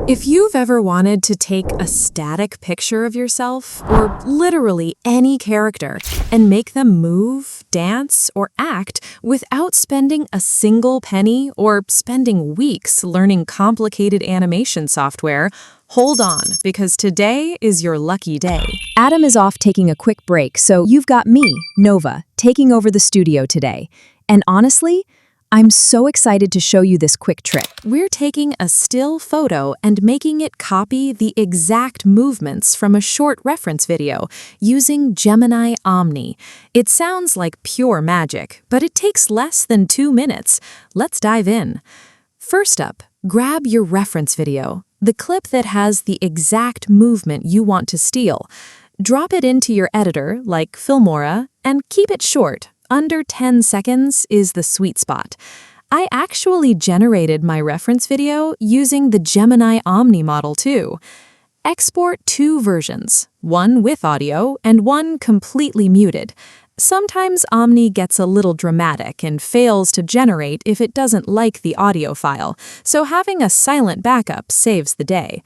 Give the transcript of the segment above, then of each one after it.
If you've ever wanted to take a static picture of yourself, or literally any character, and make them move, dance, or act without spending a single penny or spending weeks learning complicated animation software, hold on, because today is your lucky day. Adam is off taking a quick break, so you've got me, Nova, taking over the studio today. And honestly, I'm so excited to show you this quick trick. We're taking a still photo and making it copy the exact movements from a short reference video using Gemini Omni. It sounds like pure magic, but it takes less than 2 minutes. Let's dive in. First up, grab your reference video, the clip that has the exact movement you want to steal. Drop it into your editor, like Filmora, and keep it short. Under 10 seconds is the sweet spot. I actually generated my reference video using the Gemini Omni model too. Export 2 versions, one with audio and one completely muted. Sometimes Omni gets a little dramatic and fails to generate if it doesn't like the audio file, so having a silent backup saves the day.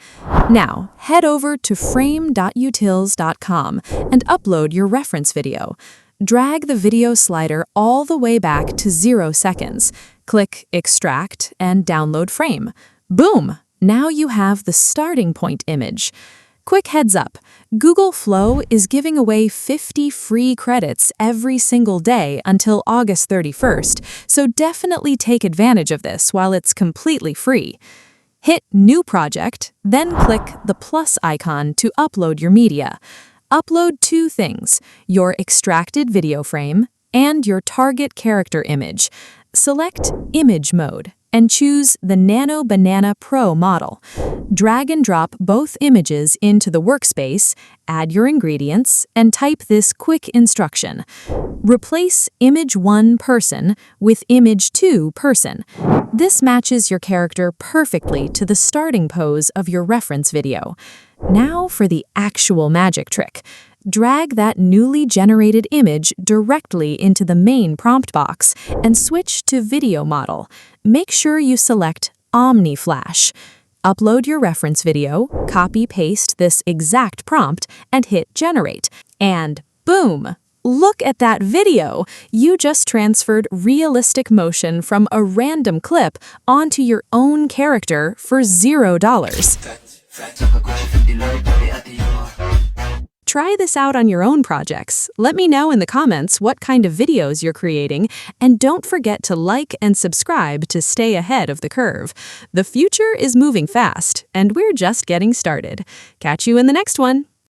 Now, head over to frame.utils.com and upload your reference video. Drag the video slider all the way back to 0 seconds. Click Extract and download frame. Boom! Now you have the starting point image. Quick heads up, Google Flow is giving away 50 free credits every single day until August 31st, so definitely take advantage of this while it's completely free. Hit New Project, then click the plus icon to upload your media. Upload 2 things, your extracted video frame and your target character image. Select Image Mode and choose the Nano Banana Pro model. Drag and drop both images into the workspace, add your ingredients, and type this quick instruction. Replace Image 1 person with Image 2 person. This matches your character perfectly to the starting pose of your reference video. Now for the actual magic trick. Drag that newly generated image directly into the main prompt box and switch to Video Model. Make sure you select Omni Flash. Upload your reference video, copy-paste this exact prompt, and hit Generate. And boom! Look at that video! You just transferred realistic motion from a random clip onto your own character for $0. Try this out on your own projects. Let me know in the comments what kind of videos you're creating, and don't forget to like and subscribe to stay ahead of the curve. The future is moving fast, and we're just getting started. Catch you in the next one.